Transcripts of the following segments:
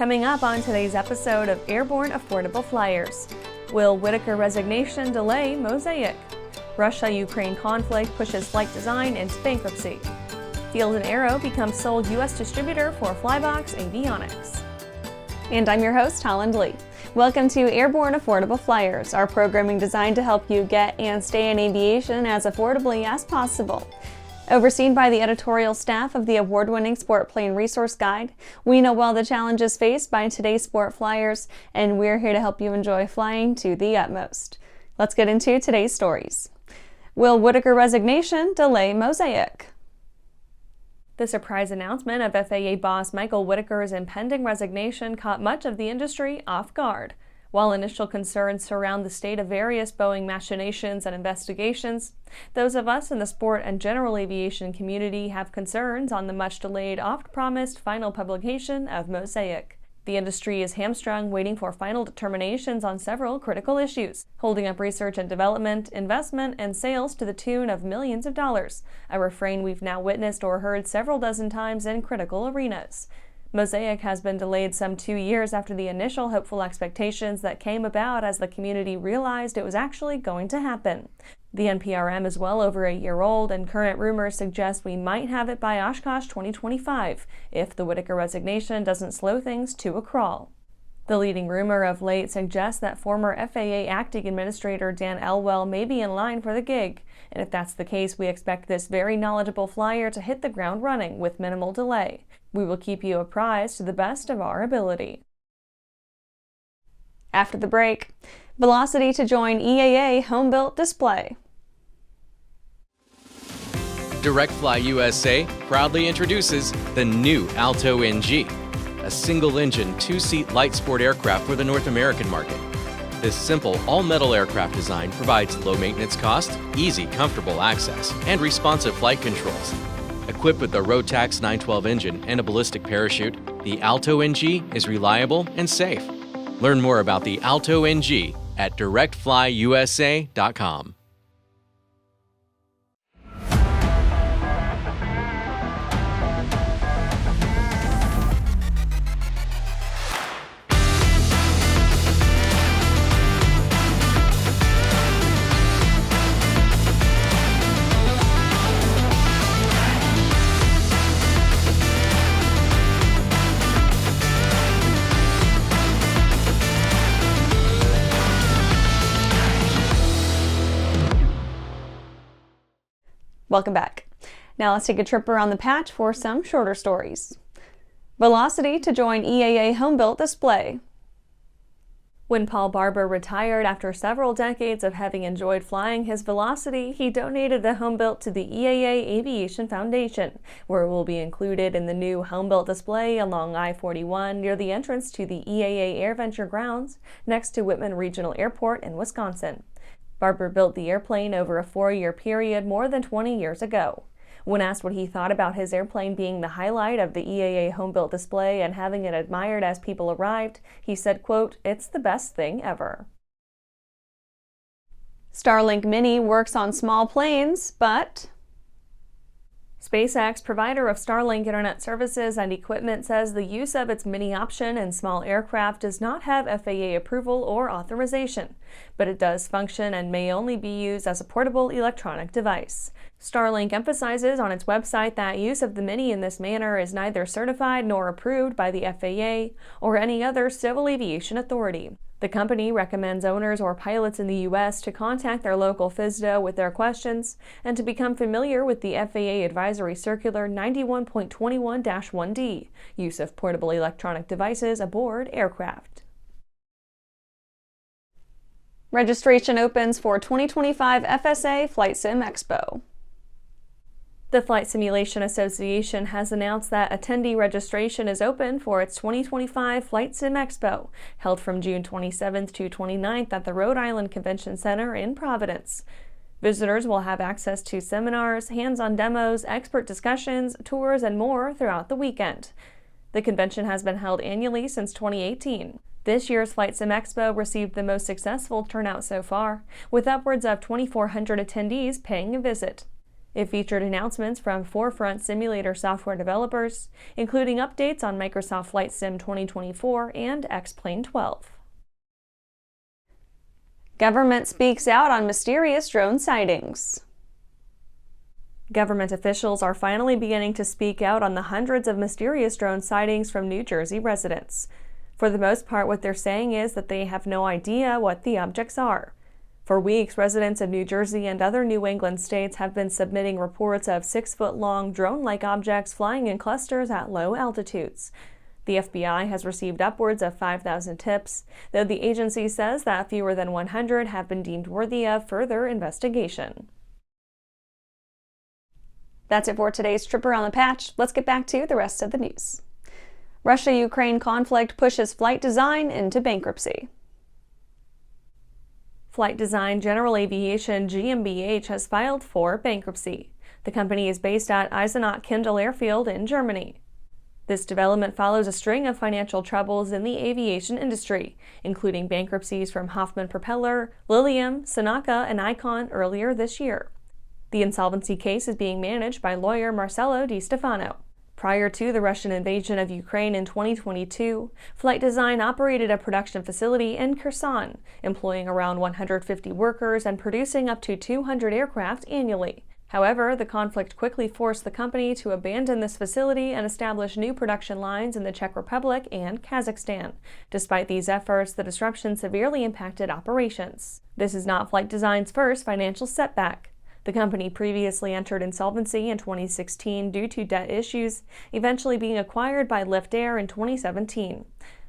Coming up on today's episode of Airborne Affordable Flyers. Will Whitaker resignation delay MOSAIC? Russia-Ukraine conflict pushes flight design into bankruptcy. Fielden Aero becomes sole U.S. distributor for Flybox Avionics. And I'm your host, Holland Lee. Welcome to Airborne Affordable Flyers, our programming designed to help you get and stay in aviation as affordably as possible. Overseen by the editorial staff of the award-winning Sport Plane Resource Guide, we know well the challenges faced by today's sport flyers, and we're here to help you enjoy flying to the utmost. Let's get into today's stories. Will Whitaker resignation delay MOSAIC? The surprise announcement of FAA boss Michael Whitaker's impending resignation caught much of the industry off guard. While initial concerns surround the state of various Boeing machinations and investigations, those of us in the sport and general aviation community have concerns on the much-delayed, oft-promised final publication of MOSAIC. The industry is hamstrung waiting for final determinations on several critical issues, holding up research and development, investment, and sales to the tune of millions of dollars, a refrain we've now witnessed or heard several dozen times in critical arenas. MOSAIC has been delayed some 2 years after the initial hopeful expectations that came about as the community realized it was actually going to happen. The NPRM is well over a year old, and current rumors suggest we might have it by Oshkosh 2025 if the Whitaker resignation doesn't slow things to a crawl. The leading rumor of late suggests that former FAA Acting Administrator Dan Elwell may be in line for the gig, and if that's the case, we expect this very knowledgeable flyer to hit the ground running with minimal delay. We will keep you apprised to the best of our ability. After the break, Velocity to join EAA home-built display. DirectFly USA proudly introduces the new Alto NG, a single-engine, two-seat light sport aircraft for the North American market. This simple, all-metal aircraft design provides low-maintenance cost, easy, comfortable access, and responsive flight controls. Equipped with the Rotax 912 engine and a ballistic parachute, the Alto NG is reliable and safe. Learn more about the Alto NG at directflyusa.com. Welcome back. Now let's take a trip around the patch for some shorter stories. Velocity to join EAA home-built display. When Paul Barber retired after several decades of having enjoyed flying his Velocity, he donated the home-built to the EAA Aviation Foundation, where it will be included in the new home-built display along I-41 near the entrance to the EAA AirVenture grounds next to Whitman Regional Airport in Wisconsin. Barber built the airplane over a 4-year period more than 20 years ago. When asked what he thought about his airplane being the highlight of the EAA home-built display and having it admired as people arrived, he said, quote, "It's the best thing ever." Starlink Mini works on small planes, but SpaceX, provider of Starlink internet services and equipment, says the use of its Mini option in small aircraft does not have FAA approval or authorization, but it does function and may only be used as a portable electronic device. Starlink emphasizes on its website that use of the Mini in this manner is neither certified nor approved by the FAA or any other civil aviation authority. The company recommends owners or pilots in the U.S. to contact their local FSDO with their questions and to become familiar with the FAA Advisory Circular 91.21-1D, use of portable electronic devices aboard aircraft. Registration opens for 2025 FSA FlightSimExpo. The Flight Simulation Association has announced that attendee registration is open for its 2025 FlightSimExpo, held from June 27th to 29th at the Rhode Island Convention Center in Providence. Visitors will have access to seminars, hands-on demos, expert discussions, tours, and more throughout the weekend. The convention has been held annually since 2018. This year's FlightSimExpo received the most successful turnout so far, with upwards of 2,400 attendees paying a visit. It featured announcements from forefront simulator software developers, including updates on Microsoft Flight Sim 2024 and X-Plane 12. Government speaks out on mysterious drone sightings. Government officials are finally beginning to speak out on the hundreds of mysterious drone sightings from New Jersey residents. For the most part, what they're saying is that they have no idea what the objects are. For weeks, residents of New Jersey and other New England states have been submitting reports of 6-foot-long drone-like objects flying in clusters at low altitudes. The FBI has received upwards of 5,000 tips, though the agency says that fewer than 100 have been deemed worthy of further investigation. That's it for today's Trip Around the Patch. Let's get back to the rest of the news. Russia-Ukraine conflict pushes flight design into bankruptcy. Flight Design General Aviation GmbH has filed for bankruptcy. The company is based at Eisenach-Kindel Airfield in Germany. This development follows a string of financial troubles in the aviation industry, including bankruptcies from Hoffmann Propeller, Lilium, Sonaca, and Icon earlier this year. The insolvency case is being managed by lawyer Marcello Di Stefano. Prior to the Russian invasion of Ukraine in 2022, Flight Design operated a production facility in Kherson, employing around 150 workers and producing up to 200 aircraft annually. However, the conflict quickly forced the company to abandon this facility and establish new production lines in the Czech Republic and Kazakhstan. Despite these efforts, the disruption severely impacted operations. This is not Flight Design's first financial setback. The company previously entered insolvency in 2016 due to debt issues, eventually being acquired by Lift Air in 2017.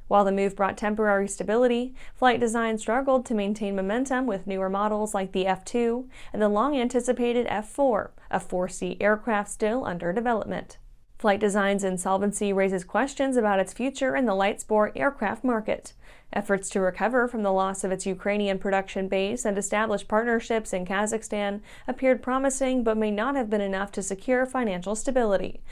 While the move brought temporary stability, Flight Design struggled to maintain momentum with newer models like the F2 and the long-anticipated F4, a 4-seat aircraft still under development. Flight Design's insolvency raises questions about its future in the light sport aircraft market. Efforts to recover from the loss of its Ukrainian production base and establish partnerships in Kazakhstan appeared promising but may not have been enough to secure financial stability.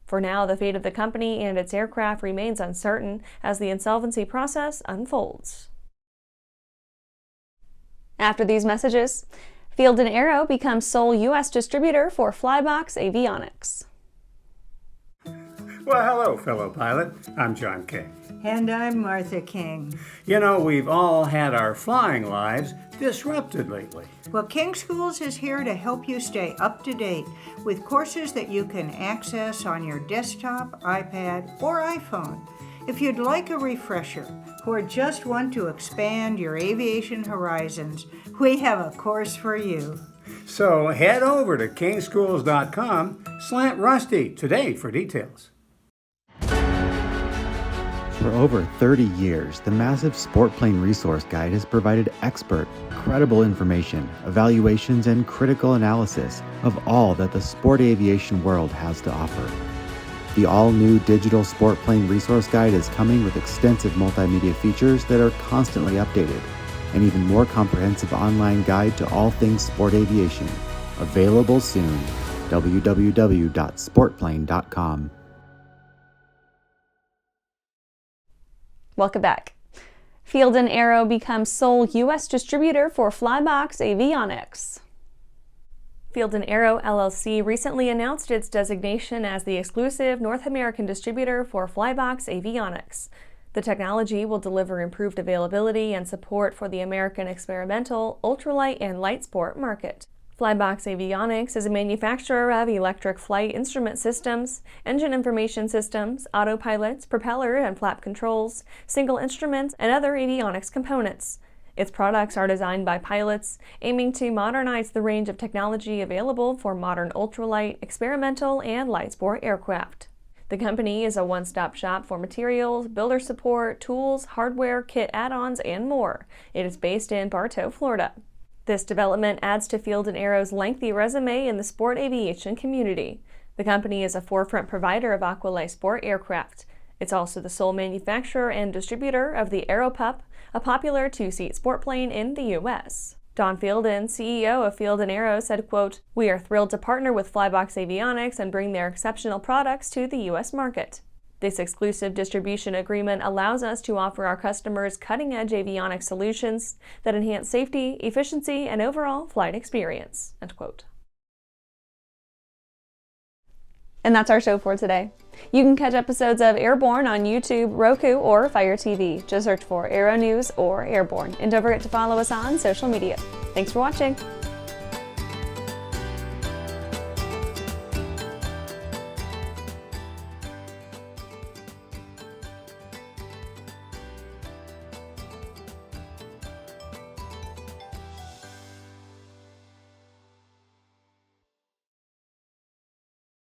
For now, the fate of the company and its aircraft remains uncertain as the insolvency process unfolds. After these messages, Fielden Aero becomes sole U.S. distributor for Flybox Avionics. Well, hello, fellow pilot. I'm John King. And I'm Martha King. You know, we've all had our flying lives disrupted lately. Well, King Schools is here to help you stay up to date with courses that you can access on your desktop, iPad, or iPhone. If you'd like a refresher or just want to expand your aviation horizons, we have a course for you. So head over to kingschools.com/rusty today for details. For over 30 years, the massive Sport Plane Resource Guide has provided expert, credible information, evaluations, and critical analysis of all that the sport aviation world has to offer. The all-new digital Sport Plane Resource Guide is coming with extensive multimedia features that are constantly updated, an even more comprehensive online guide to all things sport aviation. Available soon. www.sportplane.com. Welcome back. Fielden Aero becomes sole U.S. distributor for Flybox Avionics. Fielden Aero LLC recently announced its designation as the exclusive North American distributor for Flybox Avionics. The technology will deliver improved availability and support for the American experimental, ultralight, and light sport market. Flybox Avionics is a manufacturer of electric flight instrument systems, engine information systems, autopilots, propeller and flap controls, single instruments, and other avionics components. Its products are designed by pilots, aiming to modernize the range of technology available for modern ultralight, experimental, and light sport aircraft. The company is a one-stop shop for materials, builder support, tools, hardware, kit add-ons, and more. It is based in Bartow, Florida. This development adds to Fielden Aero's lengthy resume in the sport aviation community. The company is a forefront provider of aqualight sport aircraft. It's also the sole manufacturer and distributor of the Aero-Pup, a popular two-seat sport plane in the U.S. Don Fielden, CEO of Fielden Aero, said, quote, "We are thrilled to partner with Flybox Avionics and bring their exceptional products to the U.S. market. This exclusive distribution agreement allows us to offer our customers cutting-edge avionics solutions that enhance safety, efficiency, and overall flight experience." End quote. And that's our show for today. You can catch episodes of Airborne on YouTube, Roku, or Fire TV. Just search for Aero-News or Airborne. And don't forget to follow us on social media. Thanks for watching.